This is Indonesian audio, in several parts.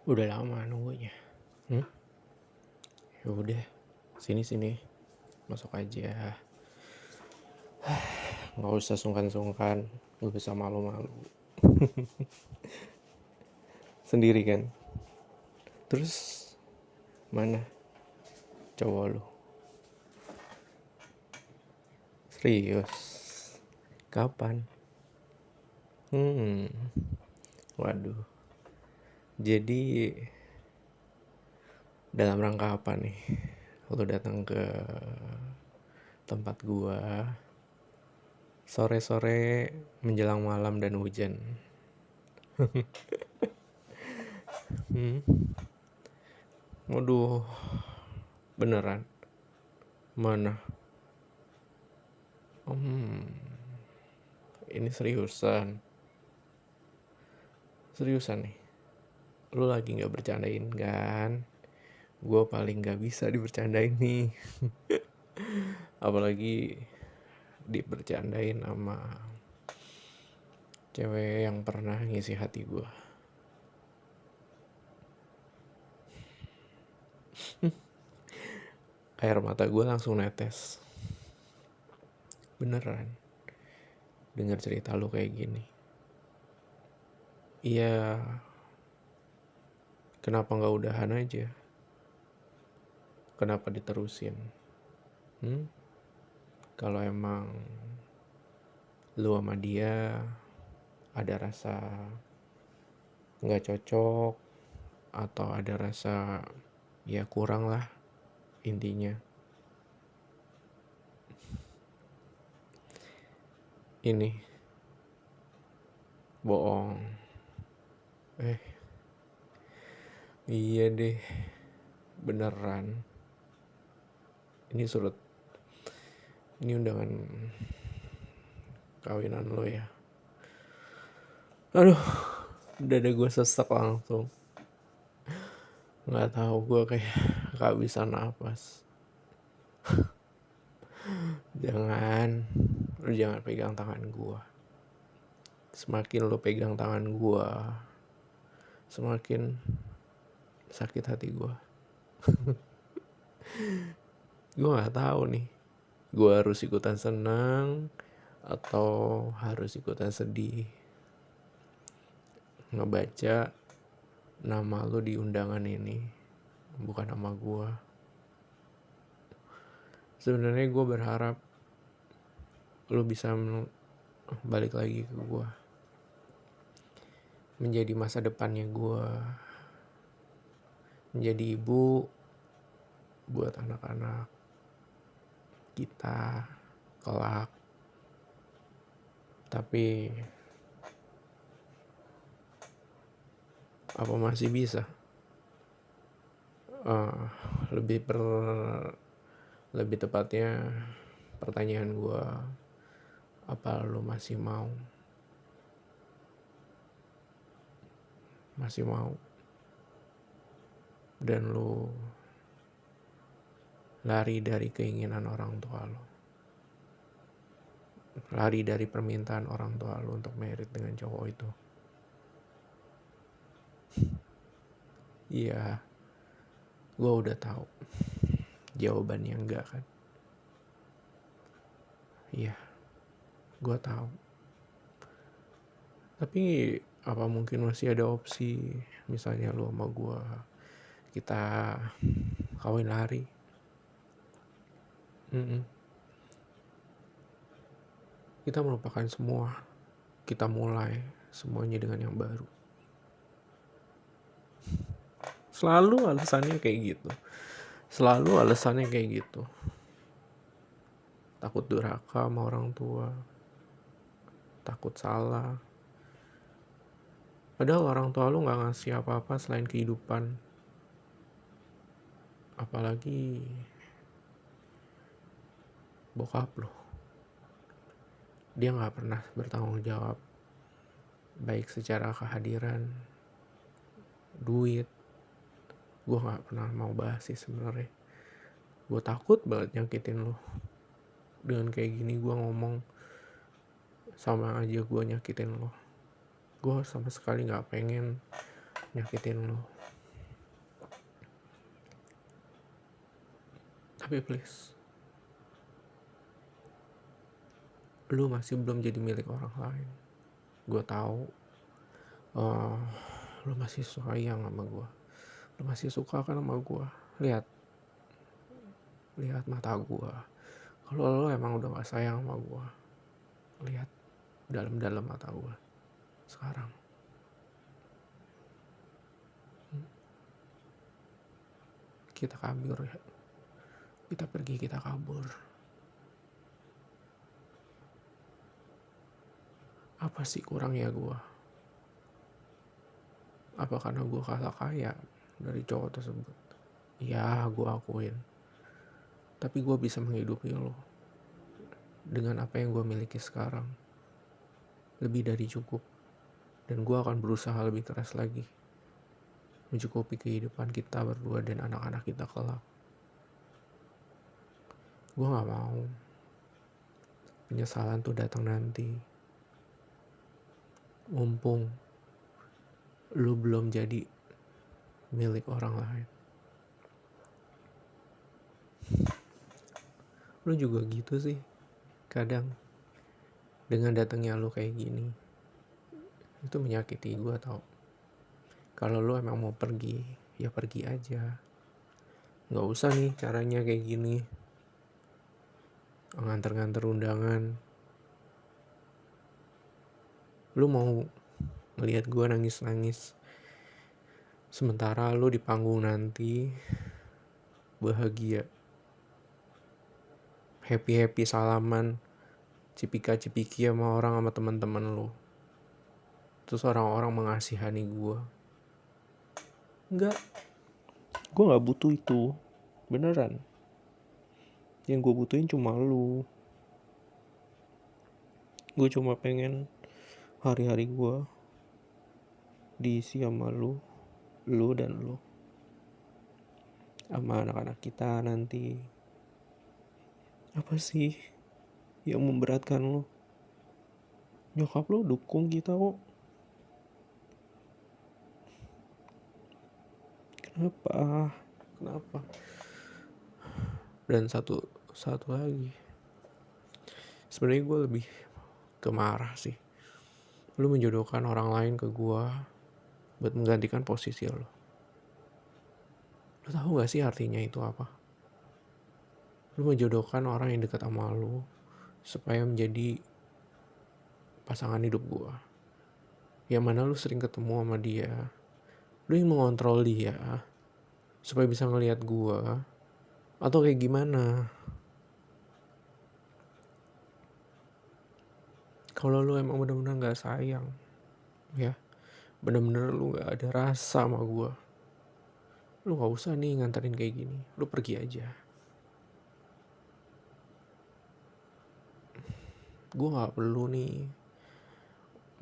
Udah lama nunggunya. Hmm? Ya udah, sini masuk aja. Nggak usah sungkan-sungkan, nggak usah malu-malu. Sendiri kan. Terus mana cowok lu? Serius? Kapan? Hmm. Waduh. Jadi dalam rangka apa nih? Lu datang ke tempat gua sore-sore menjelang malam dan hujan. Hmm? Waduh, beneran? Mana? Ini seriusan. Seriusan nih. Lu lagi gak bercandain kan? Gue paling gak bisa dibercandain nih. Apalagi dibercandain sama cewek yang pernah ngisi hati gue. Air mata gue langsung netes. Beneran. Dengar cerita lu kayak gini. Iya. Kenapa gak udahan aja? Kenapa diterusin? Kalau emang lu sama dia ada rasa gak cocok atau ada rasa ya kurang lah intinya, ini bohong. Iya deh, beneran. Ini undangan kawinan lo ya. Aduh, dada gue sesek langsung. Nggak tahu, gue kayak gak bisa napas. Lu jangan pegang tangan gue. Semakin lo pegang tangan gue, semakin sakit hati gue. Gue nggak tahu nih, gue harus ikutan senang atau harus ikutan sedih ngebaca nama lo di undangan ini, bukan nama gue. Sebenarnya gue berharap lo bisa balik lagi ke gue, menjadi masa depannya gue, menjadi ibu buat anak-anak kita kelak. Tapi apa masih bisa? Lebih tepatnya pertanyaan gue, apa lo masih mau dan lo lari dari keinginan orang tua lo, lari dari permintaan orang tua lo untuk married dengan cowok itu? Iya, gue udah tahu jawabannya enggak kan. Iya, gue tahu. Tapi apa mungkin masih ada opsi, misalnya lo sama gue, kita kawin lari? Kita melupakan semua, kita mulai semuanya dengan yang baru. Selalu alasannya kayak gitu. Takut durhaka sama orang tua, takut salah. Padahal orang tua lu gak ngasih apa-apa selain kehidupan. Apalagi bokap lu, dia gak pernah bertanggung jawab, baik secara kehadiran, duit. Gue gak pernah mau bahas sih sebenarnya. Gue takut banget nyakitin lu. Dengan kayak gini gue ngomong, sama aja gue nyakitin lu. Gue sama sekali gak pengen nyakitin lu. Tapi please, lu masih belum jadi milik orang lain. Gue tahu, lu masih sayang sama gue. Lu masih suka kan sama gue. Lihat mata gue. Kalau lu emang udah gak sayang sama gue, lihat dalam-dalam mata gue sekarang. Kita kabur ya. Kita pergi, kita kabur. Apa sih kurangnya gue? Apa karena gue kalah kaya dari cowok tersebut? Ya, gue akuin. Tapi gue bisa menghidupi lo dengan apa yang gue miliki sekarang. Lebih dari cukup. Dan gue akan berusaha lebih keras lagi mencukupi kehidupan kita berdua dan anak-anak kita kelak. Gue gak mau penyesalan tuh datang nanti. Mumpung lu belum jadi milik orang lain. Lu juga gitu sih kadang. Dengan datangnya lu kayak gini, itu menyakiti gue tau. Kalau lu emang mau pergi, ya pergi aja. Gak usah nih caranya kayak gini, nganter-nganter undangan. Lu mau ngelihat gue nangis-nangis, sementara lu di panggung nanti bahagia, happy salaman, cipika-cipiki sama teman-teman lu. Terus orang-orang mengasihani gue. Enggak, gue gak butuh itu. Beneran. Yang gue butuhin cuma lu. Gue cuma pengen hari-hari gue diisi sama lu dan lu. Sama anak-anak kita nanti. Apa sih yang memberatkan lu? Nyokap lu dukung kita kok. Kenapa? Dan satu lagi. Sebenarnya gue lebih kemarah sih. Lu menjodohkan orang lain ke gue buat menggantikan posisi lo. Lu tahu gak sih artinya itu apa? Lu menjodohkan orang yang dekat sama lu supaya menjadi pasangan hidup gue. Yang mana lu sering ketemu sama dia. Lu yang mengontrol dia supaya bisa ngelihat gue. Atau kayak gimana? Kalau lu emang bener-bener gak sayang, ya, bener-bener lu gak ada rasa sama gue, lu gak usah nih nganterin kayak gini. Lu pergi aja. Gue gak perlu nih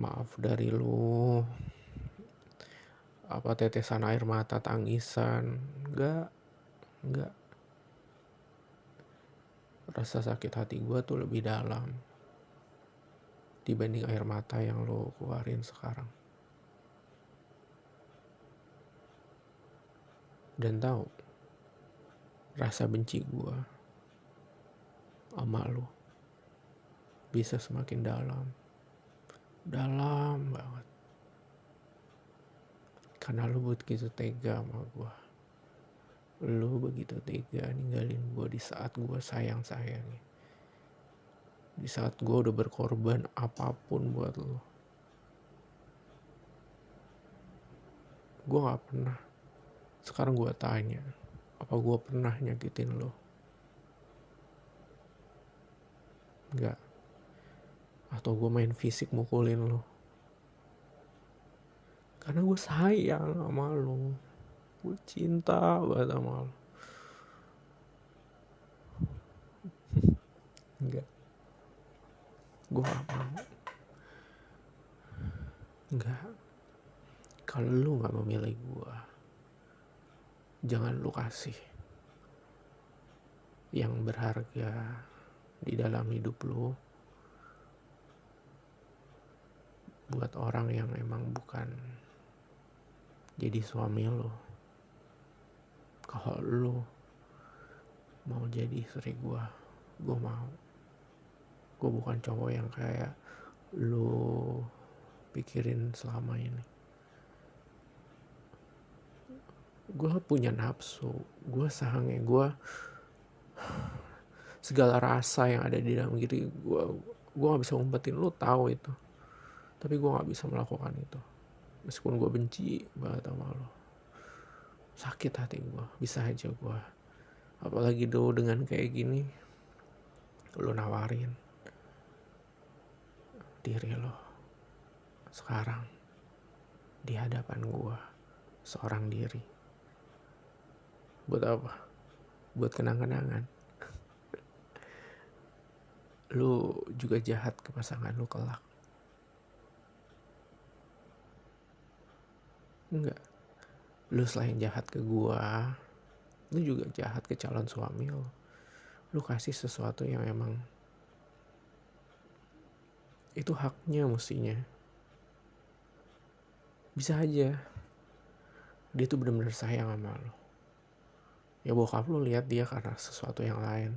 maaf dari lu, apa tetesan air mata, tangisan. Enggak. Rasa sakit hati gue tuh lebih dalam dibanding air mata yang lo keluarin sekarang. Dan tahu, rasa benci gue sama lo bisa semakin dalam banget, karena lo begitu tega sama gue. Lo begitu tega ninggalin gue di saat gue sayang-sayangnya, di saat gue udah berkorban apapun buat lo. Gue gak pernah. Sekarang gue tanya, apa gue pernah nyakitin lo? Enggak. Atau gue main fisik mukulin lo? Karena gue sayang sama lo. Gue cinta banget sama lo. Enggak. Gue gak mau. Enggak. Kalau lu gak memilih gue, jangan lu kasih yang berharga di dalam hidup lu buat orang yang emang bukan jadi suami lu. Kalau lu mau jadi istri gue mau. Gue bukan cowok yang kayak lu pikirin selama ini. Gue punya nafsu, gue sange, gue segala rasa yang ada di dalam diri gue gak bisa ngumpetin, lu tahu itu. Tapi gue gak bisa melakukan itu. Meskipun gue benci banget sama lo, sakit hati gue, bisa aja gue. Apalagi do dengan kayak gini, lo nawarin diri lo sekarang di hadapan gue, seorang diri. Buat apa? Buat kenang-kenangan. Lu juga jahat ke pasangan lu kelak. Enggak. Lu selain jahat ke gua, lu juga jahat ke calon suami lu. Lu kasih sesuatu yang emang itu haknya mestinya. Bisa aja dia tuh benar-benar sayang sama lu. Ya bokap lu lihat dia karena sesuatu yang lain,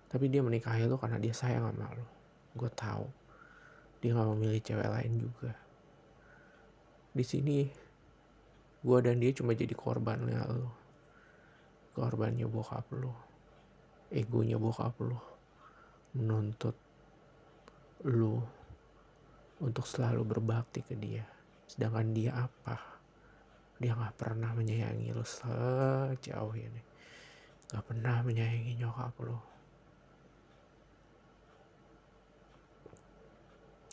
tapi dia menikahi lu karena dia sayang sama lu. Gue tahu dia nggak memilih cewek lain juga. Di sini gue dan dia cuma jadi korbannya lu, korbannya bokap lu, egonya bokap lu menuntut lu untuk selalu berbakti ke dia. Sedangkan dia apa? Dia gak pernah menyayangi lu sejauh ini. Gak pernah menyayangi nyokap lu.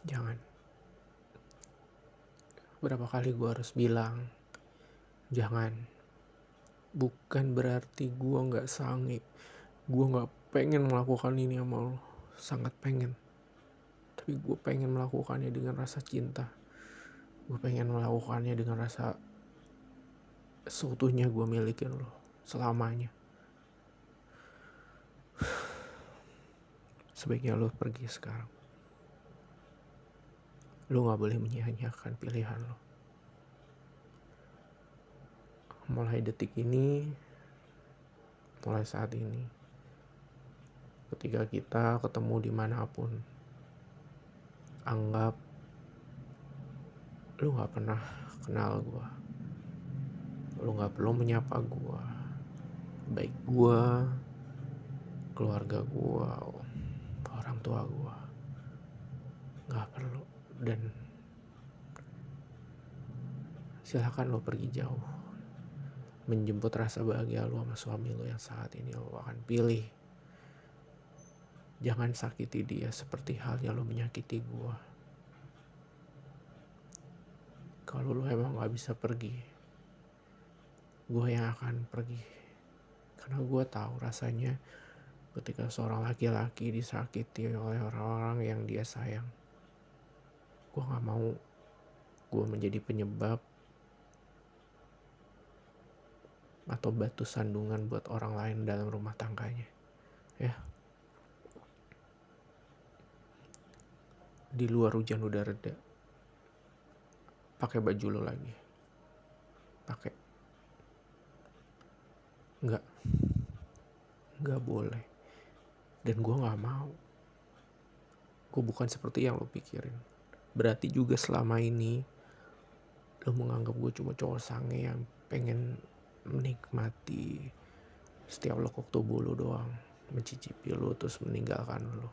Jangan. Berapa kali gue harus bilang, jangan. Bukan berarti gue gak sange. Gue gak pengen melakukan ini sama lu. Sangat pengen. Tapi gue pengen melakukannya dengan rasa cinta. Gue pengen melakukannya dengan rasa seutuhnya gue milikin lo selamanya. Sebaiknya lo pergi sekarang. Lo gak boleh menyia-nyiakan pilihan lo. Mulai detik ini, mulai saat ini, ketika kita ketemu dimanapun, anggap lo gak pernah kenal gue. Lo gak perlu menyapa gue. Baik gue, keluarga gue, orang tua gue, gak perlu. Dan silakan lo pergi jauh, menjemput rasa bahagia lo sama suami lo yang saat ini lo akan pilih. Jangan sakiti dia seperti halnya lo menyakiti gue. Kalau lo emang gak bisa pergi, gue yang akan pergi. Karena gue tahu rasanya ketika seorang laki-laki disakiti oleh orang-orang yang dia sayang. Gue gak mau gue menjadi penyebab atau batu sandungan buat orang lain dalam rumah tangganya. Ya. Di luar hujan udah reda, pakai baju lo lagi. Pakai. Nggak boleh. Dan gue nggak mau. Gue bukan seperti yang lo pikirin. Berarti juga selama ini lo menganggap gue cuma cowok sange yang pengen menikmati setiap lekuk tubuh lo doang, mencicipi lo terus meninggalkan lo.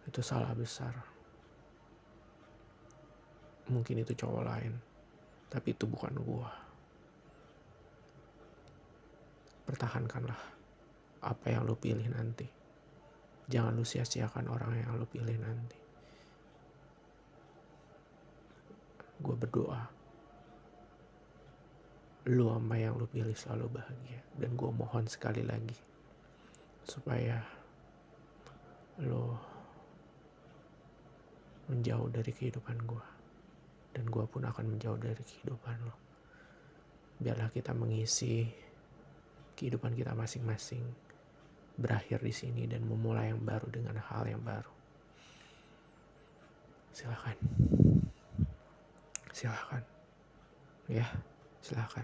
Itu salah besar. Mungkin itu cowok lain, tapi itu bukan gue. Pertahankanlah apa yang lo pilih nanti. Jangan lo sia-siakan orang yang lo pilih nanti. Gue berdoa lo sama yang lo pilih selalu bahagia. Dan gue mohon sekali lagi supaya lo menjauh dari kehidupan gue. Dan gue pun akan menjauh dari kehidupan lo. Biarlah kita mengisi kehidupan kita masing-masing, berakhir di sini dan memulai yang baru dengan hal yang baru. Silakan. Ya, silakan.